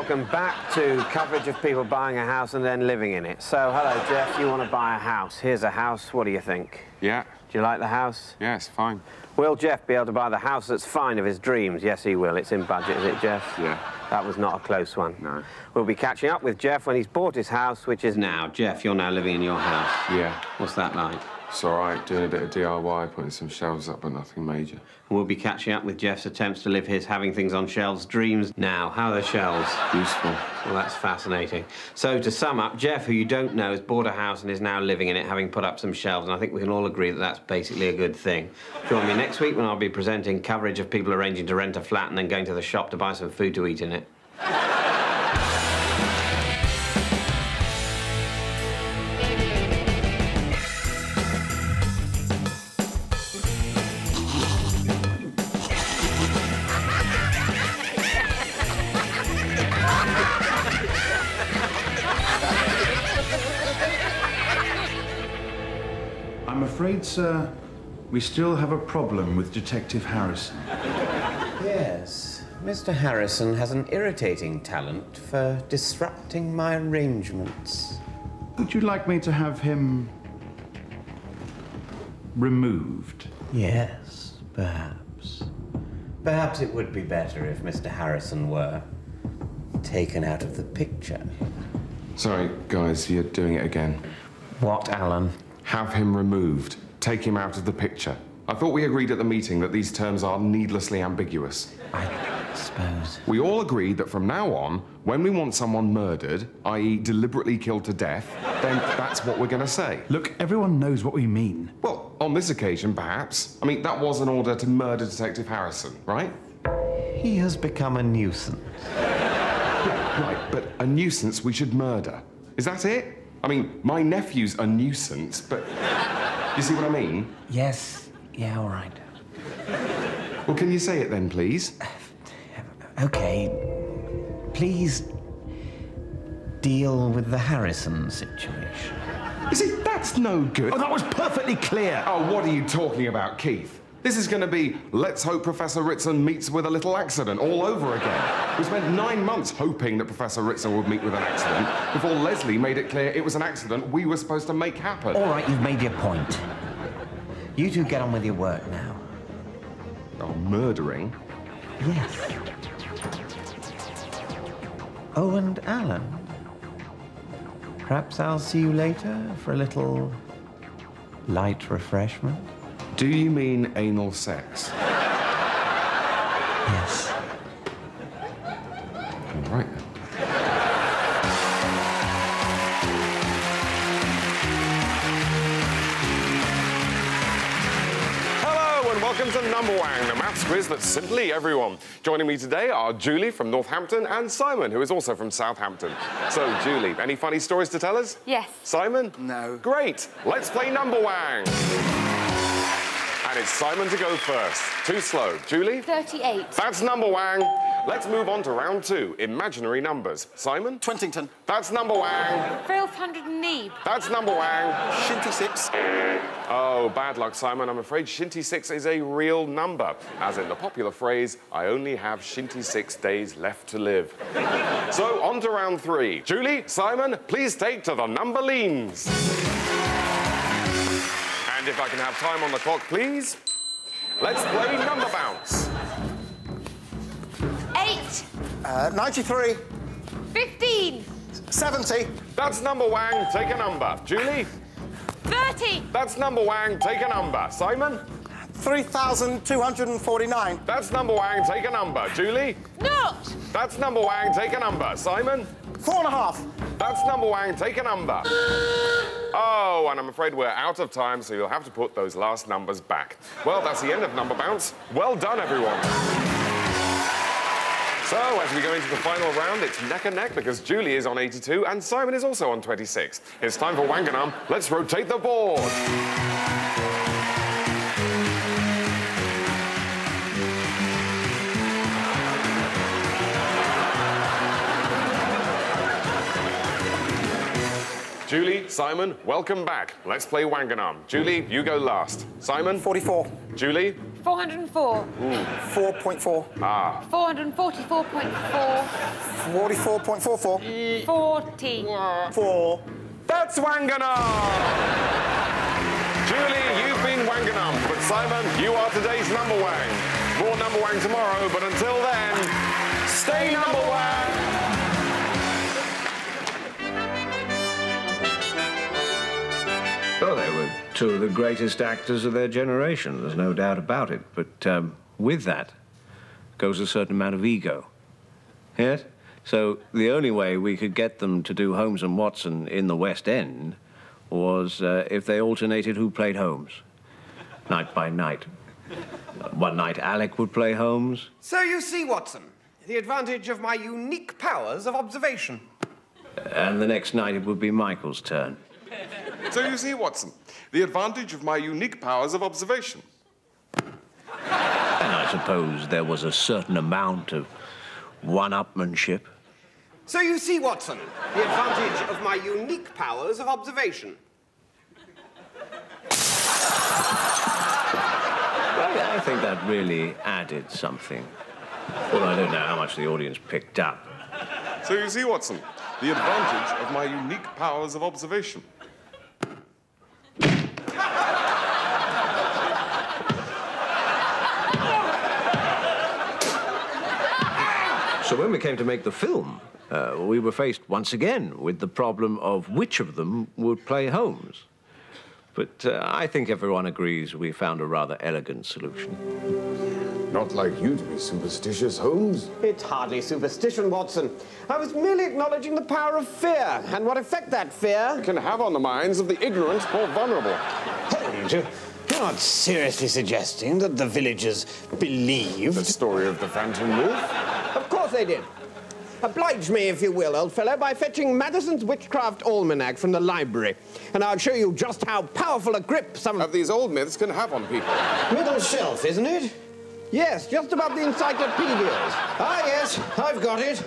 welcome back to coverage of people buying a house and then living in it. So, hello, Jeff, you want to buy a house. Here's a house. What do you think? Yeah. Do you like the house? Yeah, it's fine. Will Jeff be able to buy the house that's fine of his dreams? Yes, he will. It's in budget, is it, Jeff? Yeah. That was not a close one. No. We'll be catching up with Jeff when he's bought his house, which is now. Jeff, you're now living in your house. Yeah. What's that like? It's all right, doing a bit of DIY, putting some shelves up, but nothing major. And we'll be catching up with Jeff's attempts to live his having things on shelves dreams. Now, how are the shelves? Useful. Well, that's fascinating. So, to sum up, Jeff, who you don't know, has bought a house and is now living in it, having put up some shelves, and I think we can all agree that that's basically a good thing. Join me next week when I'll be presenting coverage of people arranging to rent a flat and then going to the shop to buy some food to eat in it. I'm afraid, sir, we still have a problem with Detective Harrison. Yes, Mr. Harrison has an irritating talent for disrupting my arrangements. Would you like me to have him removed? Yes, perhaps. Perhaps it would be better if Mr. Harrison were taken out of the picture. Sorry, guys, you're doing it again. What, Alan? Have him removed. Take him out of the picture. I thought we agreed at the meeting that these terms are needlessly ambiguous. I suppose. We all agreed that from now on, when we want someone murdered, i.e. deliberately killed to death, then that's what we're going to say. Look, everyone knows what we mean. Well, on this occasion, perhaps. I mean, that was an order to murder Detective Harrison, right? He has become a nuisance. Right, but a nuisance we should murder. Is that it? I mean, my nephew's a nuisance, but... You see what I mean? Yes. Yeah, all right. Well, can you say it then, please? OK. Please deal with the Harrison situation. You see, that's no good. Oh, that was perfectly clear. Oh, what are you talking about, Keith? This is going to be Let's Hope Professor Ritson Meets with a Little Accident all over again. We spent 9 months hoping that Professor Ritson would meet with an accident before Leslie made it clear it was an accident we were supposed to make happen. All right, you've made your point. You two get on with your work now. Oh, murdering? Yes. Oh, and Alan. Perhaps I'll see you later for a little light refreshment? Do you mean anal sex? Yes. All right, then. Hello, and welcome to Number Wang, the maths quiz that's simply everyone. Joining me today are Julie from Northampton and Simon, who is also from Southampton. So, Julie, any funny stories to tell us? Yes. Simon? No. Great. Let's play Number Wang. And it's Simon to go first. Too slow. Julie? 38. That's Number Wang. Let's move on to round 2. Imaginary numbers. Simon? Twintington. That's Number Wang. 1200 That's Number Wang. Shinty 6. Oh, bad luck, Simon. I'm afraid Shinty 6 is a real number. As in the popular phrase, I only have Shinty 6 days left to live. So, on to round 3. Julie, Simon, please take to the number leans. And if I can have time on the clock, please. Let's play Number Bounce. 8. 93. 15. 70. That's Number Wang. Take a number. Julie? 30. That's Number Wang. Take a number. Simon? 3,249. That's Number Wang. Take a number. Julie? Not. That's Number Wang. Take a number. Simon? 4.5. That's Number Wang. Take a number. Oh, and I'm afraid we're out of time, so you'll have to put those last numbers back. Well, that's the end of Number Bounce. Well done, everyone. So, as we go into the final round, it's neck and neck because Julie is on 82 and Simon is also on 26. It's time for Wanganum. Let's rotate the board. Julie, Simon, welcome back. Let's play Wanganum. Julie, you go last. Simon? 44. Julie? 404. 4.4. Ah. 444.4. 44.44. 40. 4. That's Wanganum! Julie, you've been Wanganum, but Simon, you are today's number wang. More number wang tomorrow, but until then, stay number wang! Well, they were two of the greatest actors of their generation, there's no doubt about it. But with that goes a certain amount of ego. Yes? So the only way we could get them to do Holmes and Watson in the West End was if they alternated who played Holmes, night by night. One night Alec would play Holmes. So you see, Watson, the advantage of my unique powers of observation. And the next night it would be Michael's turn. So you see, Watson, the advantage of my unique powers of observation. And I suppose there was a certain amount of one-upmanship. So you see, Watson, the advantage of my unique powers of observation. I think that really added something. Well, I don't know how much the audience picked up. So you see, Watson, the advantage of my unique powers of observation. So when we came to make the film, we were faced once again with the problem of which of them would play Holmes. But I think everyone agrees we found a rather elegant solution. Not like you to be superstitious, Holmes. It's hardly superstition, Watson. I was merely acknowledging the power of fear and what effect that fear Can have on the minds of the ignorant or vulnerable. Holmes, you're not seriously suggesting that the villagers believed? The story of the Phantom Wolf? Of course they did. Oblige me, if you will, old fellow, by fetching Madison's Witchcraft Almanac from the library, and I'll show you just how powerful a grip some Of these old myths can have on people. Middle shelf, isn't it? Yes, just above the encyclopedias. Ah, yes, I've got it.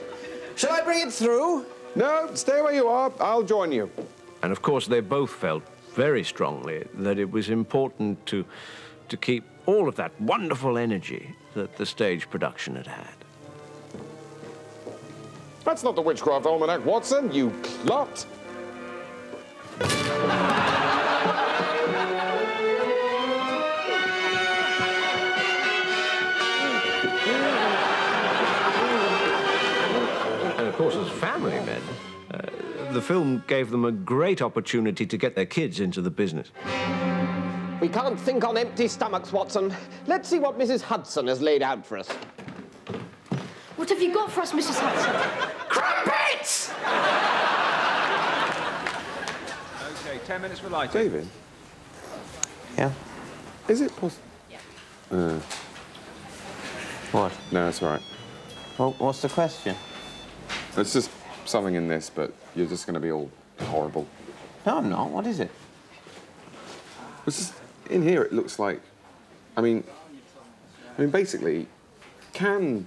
Shall I bring it through? No, stay where you are. I'll join you. And of course, they both felt very strongly that it was important to keep all of that wonderful energy that the stage production had had. That's not the Witchcraft Almanac, Watson, you clot. And of course, as family men, the film gave them a great opportunity to get their kids into the business. We can't think on empty stomachs, Watson. Let's see what Mrs. Hudson has laid out for us. What have you got for us, Mrs. Hudson? Crumpets! OK, 10 minutes for lighting. David? Yeah? Is it possible? What? No, that's all right. Well, what's the question? It's just something in this, but you're just going to be all horrible. No, I'm not. What is it? It's just, in here, it looks like... I mean, basically, can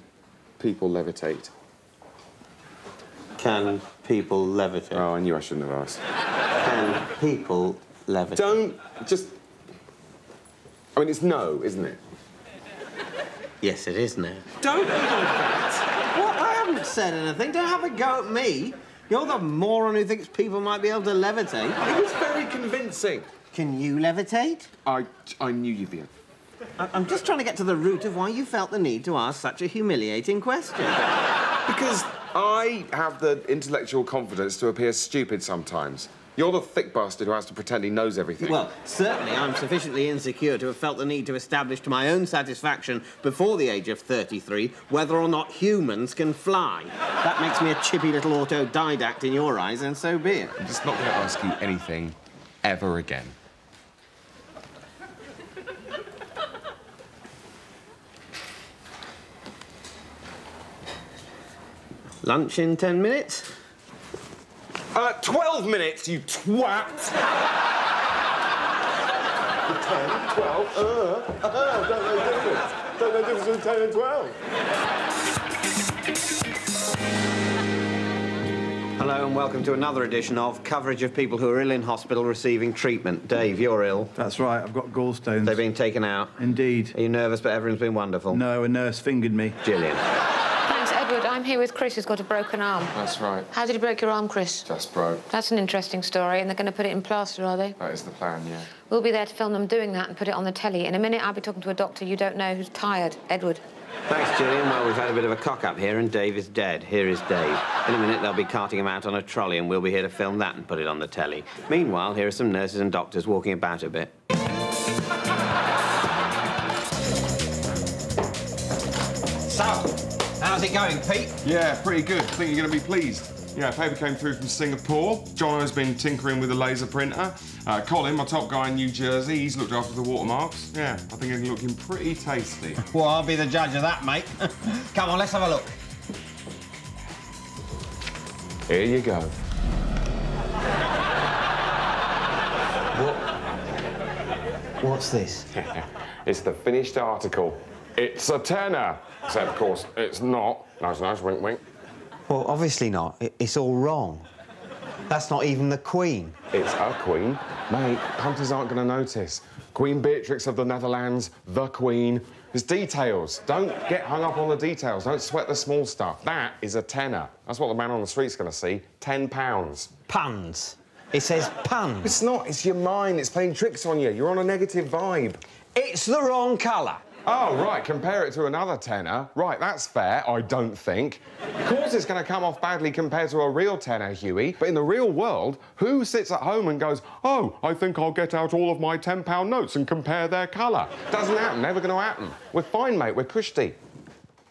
people levitate? Can people levitate? Oh, I knew I shouldn't have asked. Can people levitate? Don't just... I mean, it's no, isn't it? Yes, it is now. Don't be like that. What? I haven't said anything. Don't have a go at me. You're the moron who thinks people might be able to levitate. It was very convincing. Can you levitate? I knew you'd be... I'm just trying to get to the root of why you felt the need to ask such a humiliating question. Because I have the intellectual confidence to appear stupid sometimes. You're the thick bastard who has to pretend he knows everything. Well, certainly I'm sufficiently insecure to have felt the need to establish to my own satisfaction before the age of 33 whether or not humans can fly. That makes me a chippy little autodidact in your eyes, and so be it. I'm just not going to ask you anything ever again. Lunch in 10 minutes? 12 minutes, you twat! 10, 12, don't know the difference. Don't know the difference between 10 and 12. Hello and welcome to another edition of coverage of people who are ill in hospital receiving treatment. Dave, you're ill. That's right, I've got gallstones. They've been taken out. Indeed. Are you nervous, but everyone's been wonderful? No, a nurse fingered me. Gillian. Thanks, Edward. I'm here with Chris, who's got a broken arm. That's right. How did you break your arm, Chris? Just broke. That's an interesting story, and they're going to put it in plaster, are they? That is the plan, yeah. We'll be there to film them doing that and put it on the telly. In a minute, I'll be talking to a doctor you don't know who's tired. Edward. Thanks, Gillian. Well, we've had a bit of a cock-up here, and Dave is dead. Here is Dave. In a minute, they'll be carting him out on a trolley, and we'll be here to film that and put it on the telly. Meanwhile, here are some nurses and doctors walking about a bit. So, how's it going, Pete? Yeah, pretty good. I think you're going to be pleased. Yeah, paper came through from Singapore. Jono's been tinkering with a laser printer. Colin, my top guy in New Jersey, he's looked after the watermarks. Yeah, I think it's looking pretty tasty. Well, I'll be the judge of that, mate. Come on, let's have a look. Here you go. What's this? It's the finished article. It's a tenner. Except, of course, it's not. Nice, nice, wink, wink. Well, obviously not. It's all wrong. That's not even the Queen. It's a queen. Mate, punters aren't going to notice. Queen Beatrix of the Netherlands, the Queen. There's details. Don't get hung up on the details. Don't sweat the small stuff. That is a tenner. That's what the man on the street's going to see. £10. Puns. It says puns. It's not. It's your mind. It's playing tricks on you. You're on a negative vibe. It's the wrong colour. Oh, right, compare it to another tenner. Right, that's fair, I don't think. Of course it's going to come off badly compared to a real tenner, Huey, but in the real world, who sits at home and goes, oh, I think I'll get out all of my £10 notes and compare their colour? Doesn't happen, never going to happen. We're fine, mate, we're cushy.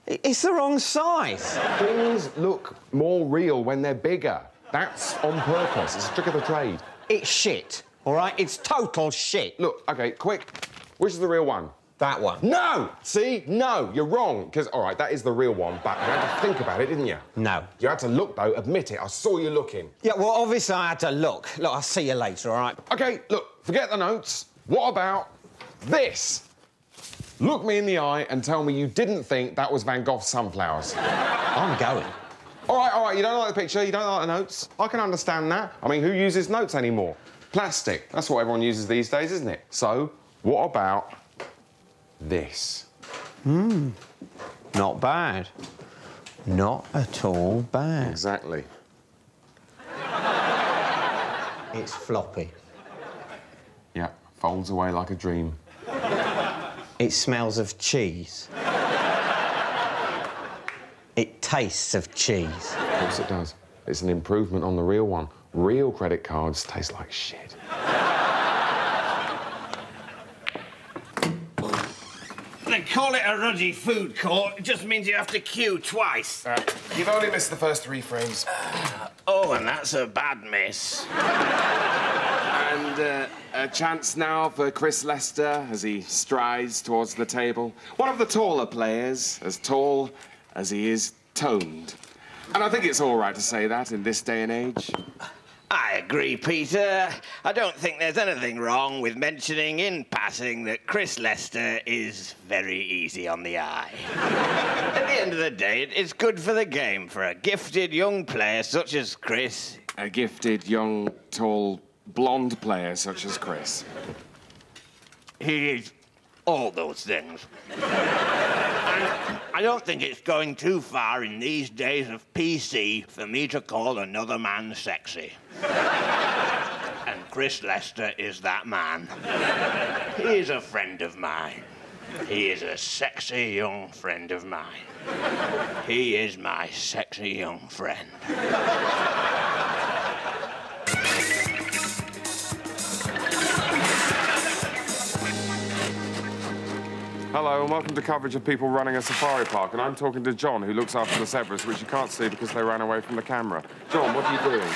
It's the wrong size. Things look more real when they're bigger. That's on purpose, it's a trick of the trade. It's shit, all right? It's total shit. Look, OK, quick, which is the real one? That one. No! See? No, you're wrong. Because, all right, that is the real one, but you had to think about it, didn't you? No. You had to look, though. Admit it. I saw you looking. Yeah, well, obviously I had to look. Look, I'll see you later, all right? OK, look, forget the notes. What about this? Look me in the eye and tell me you didn't think that was Van Gogh's sunflowers. I'm going. All right, you don't like the picture, you don't like the notes. I can understand that. I mean, who uses notes anymore? Plastic. That's what everyone uses these days, isn't it? So, what about this? Not bad. Not at all bad. Exactly. It's floppy. Yeah, folds away like a dream. It smells of cheese. It tastes of cheese. Of course it does. It's an improvement on the real one. Real credit cards taste like shit. They call it a ruddy food court. It just means you have to queue twice. You've only missed the first 3 frames. Oh, and that's a bad miss. And a chance now for Chris Lester as he strides towards the table. One of the taller players, as tall as he is toned. And I think it's all right to say that in this day and age. I agree, Peter. I don't think there's anything wrong with mentioning in passing that Chris Lester is very easy on the eye. At the end of the day, it's good for the game for a gifted young player such as Chris. A gifted, young, tall, blonde player such as Chris. He is all those things. And I don't think it's going too far in these days of PC for me to call another man sexy. And Chris Lester is that man. He is a friend of mine. He is a sexy young friend of mine. He is my sexy young friend. Hello and welcome to coverage of people running a safari park, and I'm talking to John, who looks after the zebras, which you can't see because they ran away from the camera. John, what are you doing?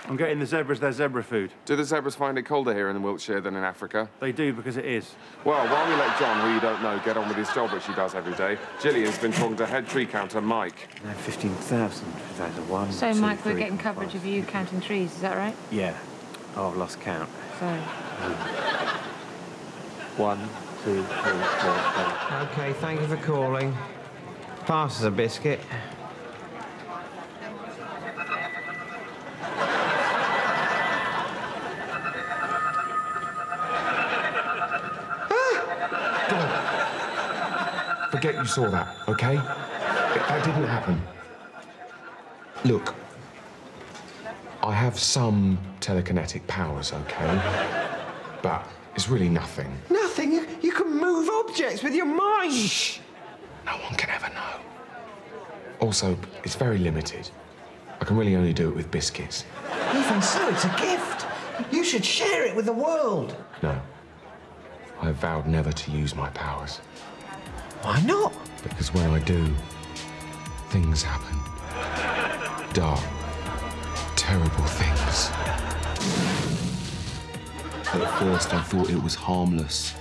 I'm getting the zebras their zebra food. Do the zebras find it colder here in Wiltshire than in Africa? They do, because it is. Well, while we let John, who you don't know, get on with his job, which he does every day, Gillian's been talking to head tree counter Mike. 15,000. That's a 1, So, 2, Mike, we're 3, getting coverage 5. of you counting trees, is that right? Yeah. Oh, I've lost count. Sorry. 1, 2, 3, 4, 5. OK, thank you for calling. Pass us a biscuit. forget you saw that, OK? That didn't happen. Look, I have some telekinetic powers, OK? But it's really nothing. Nothing? You can move objects with your mind. Shh! No one can ever know. Also, it's very limited. I can really only do it with biscuits. Even so, it's a gift. You should share it with the world. No. I have vowed never to use my powers. Why not? Because when I do, things happen. Dark, terrible things. At first, I thought it was harmless.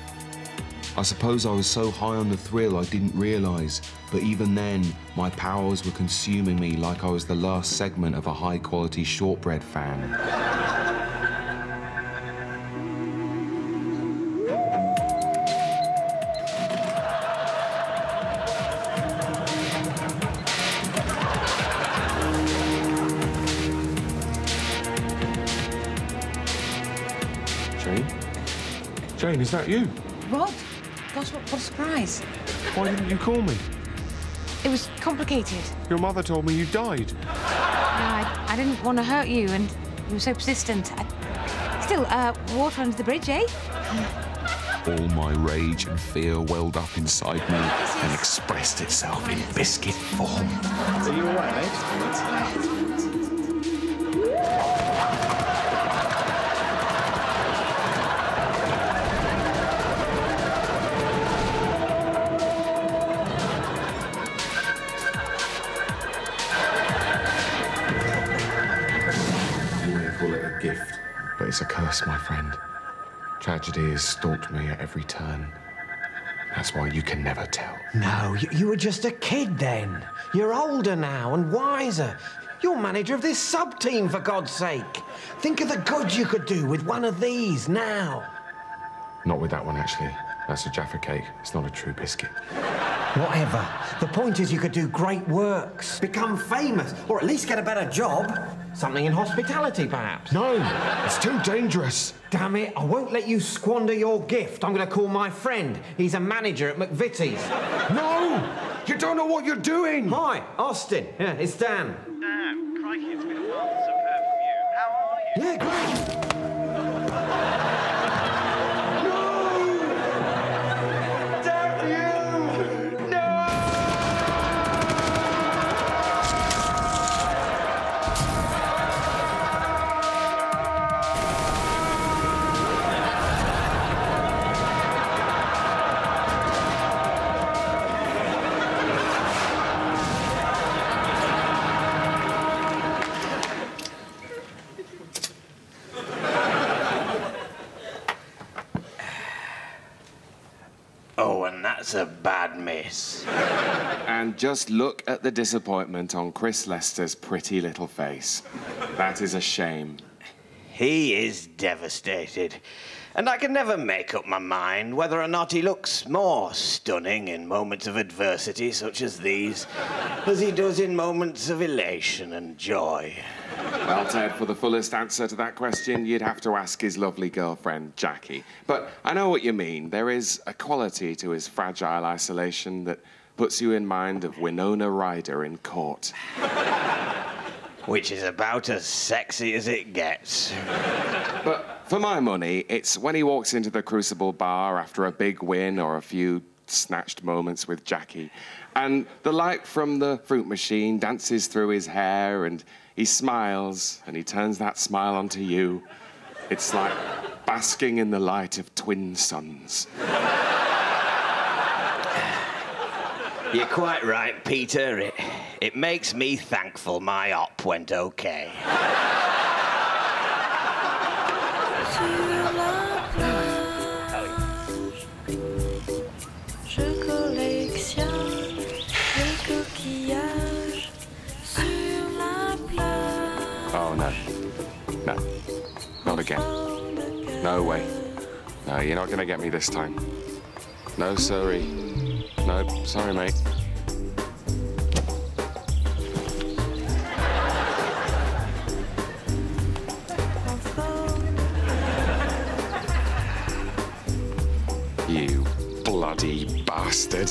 I suppose I was so high on the thrill I didn't realise, but even then, my powers were consuming me like I was the last segment of a high-quality shortbread fan. Jane, is that you? Rod? Gosh, what a surprise. Why didn't you call me? It was complicated. Your mother told me you died. No, I didn't want to hurt you, and you were so persistent. Still, water under the bridge, eh? All my rage and fear welled up inside me and expressed itself in biscuit form. Are you all right, mate? Gift. But it's a curse, my friend. Tragedy has stalked me at every turn. That's why you can never tell. No, you were just a kid then. You're older now and wiser. You're manager of this sub-team, for God's sake. Think of the good you could do with one of these now. Not with that one, actually. That's a Jaffa cake. It's not a true biscuit. Whatever. The point is you could do great works, become famous, or at least get a better job. Something in hospitality, perhaps. No, it's too dangerous. Damn it, I won't let you squander your gift. I'm going to call my friend. He's a manager at McVitie's. No! You don't know what you're doing! Hi, Austin. Yeah, it's Dan. Dan, crikey, it's been a while since I've heard from you. How are you? Yeah, great. Oh, and that's a bad miss. And just look at the disappointment on Chris Lester's pretty little face. That is a shame. He is devastated. And I can never make up my mind whether or not he looks more stunning in moments of adversity such as these, as he does in moments of elation and joy. Well, Ted, for the fullest answer to that question, you'd have to ask his lovely girlfriend, Jackie. But I know what you mean. There is a quality to his fragile isolation that puts you in mind of Winona Ryder in Court. Which is about as sexy as it gets. But for my money, it's when he walks into the Crucible bar after a big win or a few snatched moments with Jackie, and the light from the fruit machine dances through his hair, and he smiles, and he turns that smile onto you. It's like basking in the light of twin suns. You're quite right, Peter. It makes me thankful my op went okay. Oh, no. No. Not again. No way. No, you're not going to get me this time. No, sorry. No, sorry, mate. You bloody bastard. bastard.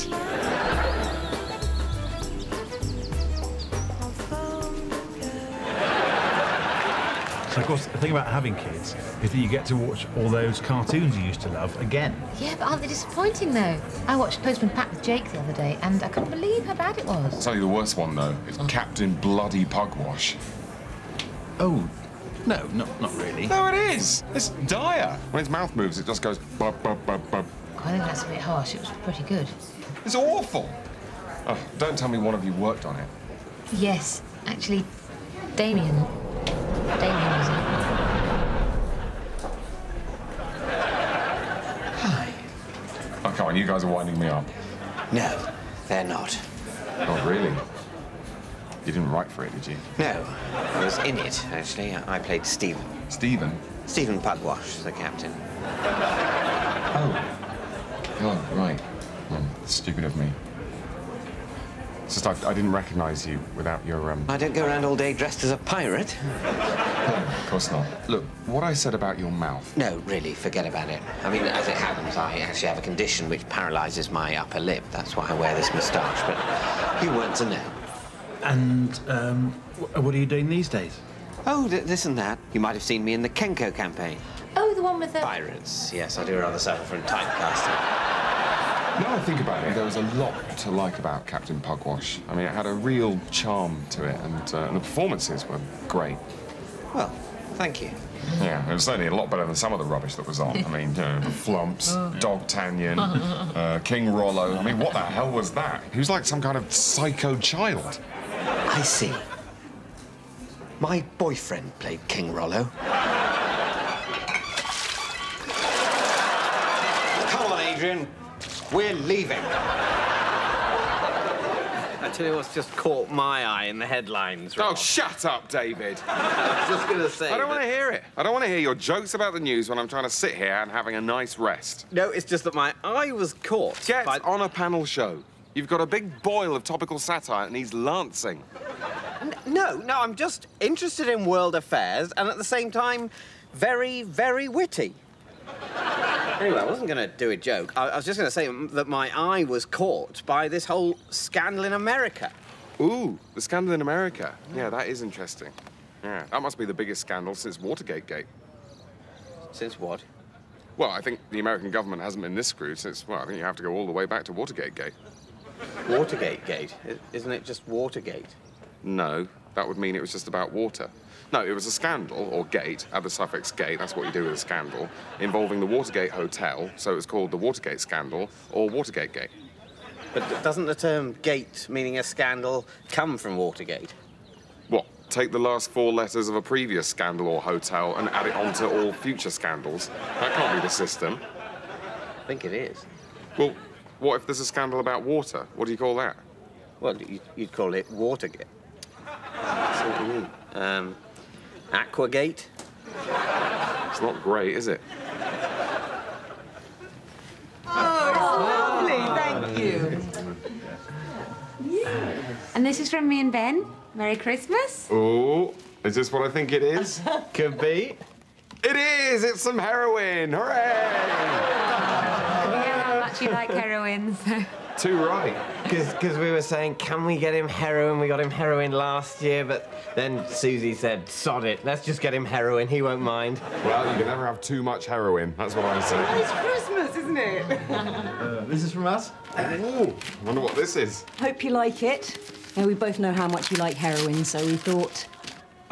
So, of course, the thing about having kids is that you get to watch all those cartoons you used to love again. Yeah, but aren't they disappointing, though? I watched Postman Pat with Jake the other day, and I couldn't believe how bad it was. I'll tell you the worst one, though. It's Captain Bloody Pugwash. Oh, no, not really. No, it is. It's dire. When its mouth moves, it just goes bub, bub, bub, bub. I think that's a bit harsh. It was pretty good. It's awful. Oh, don't tell me one of you worked on it. Yes, actually, Damien was in it. Hi. Oh, come on, you guys are winding me up. No, they're not. Oh, really? You didn't write for it, did you? No, I was in it, actually. I played Stephen. Stephen? Stephen Pugwash, the captain. Oh, right. Stupid of me. It's just I didn't recognize you without your, I don't go around all day dressed as a pirate. Of course not. Look, what I said about your mouth... No, really, forget about it. I mean, as it happens, I actually have a condition which paralyzes my upper lip. That's why I wear this moustache, but you weren't to know. And, what are you doing these days? Oh, this and that. You might have seen me in the Kenko campaign. Oh, the one with the... Pirates. Yes, I do rather suffer from typecasting. Now I think about it, there was a lot to like about Captain Pugwash. I mean, it had a real charm to it, and the performances were great. Well, thank you. Yeah, it was certainly a lot better than some of the rubbish that was on. I mean, you know, the Flumps, Dog Tanyan, King Rollo. I mean, what the hell was that? He was like some kind of psycho child. I see. My boyfriend played King Rollo. Come on, Adrian. We're leaving. I tell you what's just caught my eye in the headlines, Rob. Oh, shut up, David. I was just going to say... I don't want to hear it. I don't want to hear your jokes about the news when I'm trying to sit here and having a nice rest. No, it's just that my eye was caught. Get on a panel show. You've got a big boil of topical satire and he's lancing. No, I'm just interested in world affairs and at the same time, very, very witty. Anyway, I wasn't going to do a joke. I was just going to say that my eye was caught by this whole scandal in America. Ooh, the scandal in America. Yeah, that is interesting. Yeah, that must be the biggest scandal since Watergate. Since what? Well, I think the American government hasn't been this screwed since, well, I think you have to go all the way back to Watergate. Watergate? Isn't it just Watergate? No, that would mean it was just about water. No, it was a scandal, or gate, add the suffix gate, that's what you do with a scandal, involving the Watergate Hotel, so it was called the Watergate Scandal, or Watergate Gate. But doesn't the term gate, meaning a scandal, come from Watergate? What, take the last 4 letters of a previous scandal or hotel and add it onto all future scandals? That can't be the system. I think it is. Well, what if there's a scandal about water? What do you call that? Well, you'd call it Watergate. What do you mean? Aquagate? It's not great, is it? Oh, it's lovely, thank you. And this is from me and Ben. Merry Christmas. Oh, is this what I think it is? Could be. It is! It's some heroin! Hooray! You know how much you like heroin, so... Too right. Because we were saying, can we get him heroin? We got him heroin last year, but then Susie said, sod it, let's just get him heroin, he won't mind. Well, you can never have too much heroin, that's what I say. It's Christmas, isn't it? This is from us. Ooh, I wonder what this is. Hope you like it. Yeah, we both know how much you like heroin, so we thought...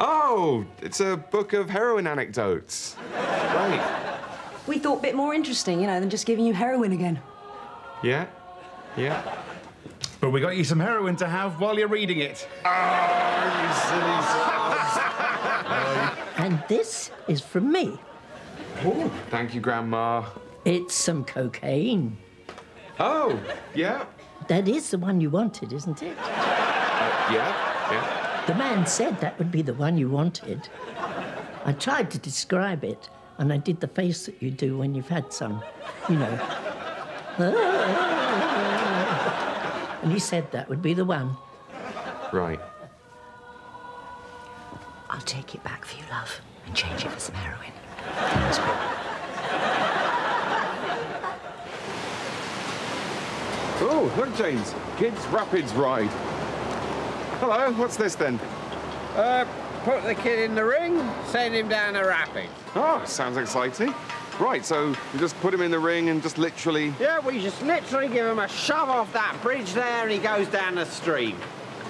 Oh, it's a book of heroin anecdotes. Right. We thought a bit more interesting, you know, than just giving you heroin again. Yeah? Yeah. But we got you some heroin to have while you're reading it. Oh, you silly sods. And this is from me. Oh, thank you, Grandma. It's some cocaine. Oh, yeah? That is the one you wanted, isn't it? Yeah. The man said that would be the one you wanted. I tried to describe it, and I did the face that you do when you've had some, you know. And he said that would be the one. Right. I'll take it back for you, love, and change it for some heroin. Oh, look, James. Kids Rapids ride. Hello, what's this then? Put the kid in the ring, send him down the rapids. Oh, sounds exciting. Right, so you just put him in the ring and just literally... Yeah, we just literally give him a shove off that bridge there and he goes down the stream.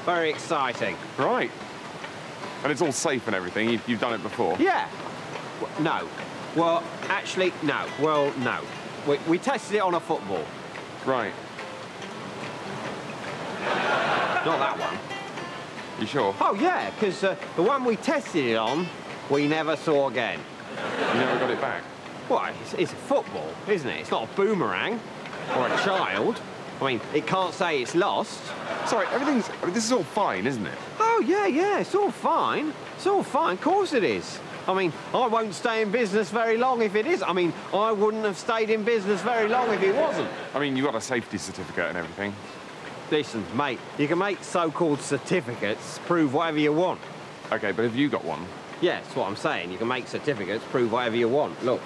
Very exciting. Right. And it's all safe and everything. You've done it before? Yeah. No. Well, actually, no. Well, no. We tested it on a football. Right. Not that one. You sure? Oh, yeah, because the one we tested it on, we never saw again. You never got it back? Well, it's a football, isn't it? It's not a boomerang or a child. I mean, it can't say it's lost. Sorry, this is all fine, isn't it? Oh, yeah, it's all fine. It's all fine, of course it is. I mean, I won't stay in business very long if it is. I mean, I wouldn't have stayed in business very long if it wasn't. I mean, you got a safety certificate and everything. Listen, mate, you can make so-called certificates prove whatever you want. OK, but have you got one? Yeah, that's what I'm saying. You can make certificates prove whatever you want. Look.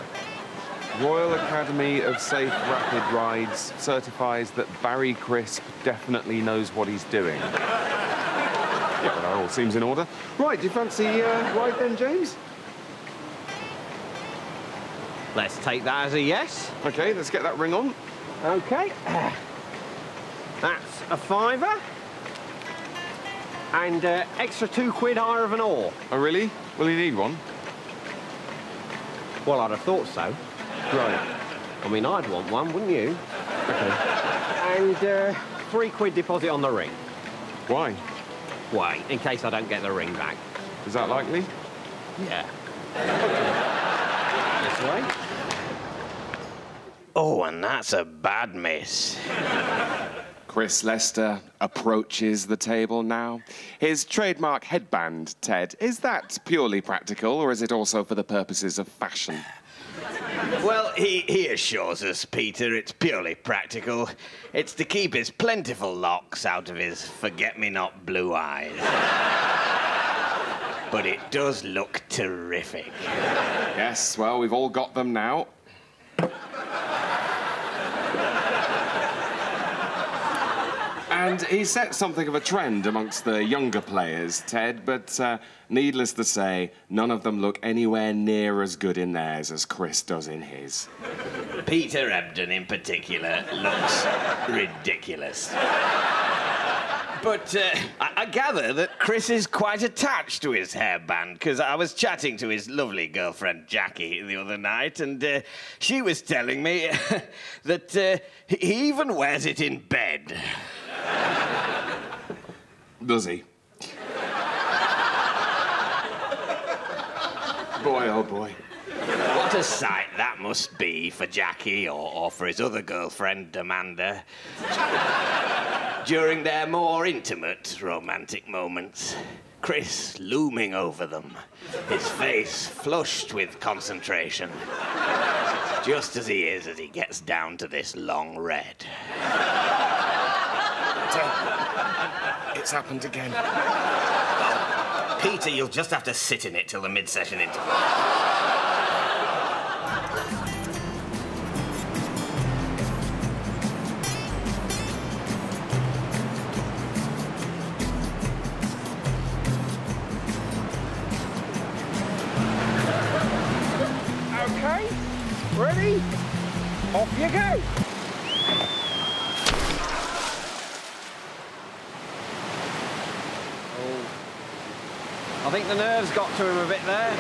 Royal Academy of Safe Rapid Rides certifies that Barry Crisp definitely knows what he's doing. Yeah, well, that all seems in order. Right, do you fancy ride then, James? Let's take that as a yes. OK, let's get that ring on. OK. That's a £5. And extra £2 higher of an oar. Oh, really? Will you need one? Well, I'd have thought so. Right. I mean, I'd want one, wouldn't you? OK. And £3 deposit on the ring. Why? Why? In case I don't get the ring back. Is that likely? Yeah. This way. Oh, and that's a bad miss. Chris Lester approaches the table now. His trademark headband, Ted, is that purely practical, or is it also for the purposes of fashion? Well, he assures us, Peter, it's purely practical. It's to keep his plentiful locks out of his forget-me-not blue eyes. But it does look terrific. Yes, well, we've all got them now. And he set something of a trend amongst the younger players, Ted, but needless to say, none of them look anywhere near as good in theirs as Chris does in his. Peter Ebdon, in particular, looks ridiculous. But I gather that Chris is quite attached to his hairband, because I was chatting to his lovely girlfriend, Jackie, the other night, and she was telling me that he even wears it in bed. Does he? Boy, oh boy. What a sight that must be for Jackie or for his other girlfriend, Amanda, during their more intimate romantic moments. Chris looming over them, his face flushed with concentration, just as he is as he gets down to this long red. It's happened again. Oh, Peter, you'll just have to sit in it till the mid-session interval. OK, ready? Off you go. I think the nerves got to him a bit there.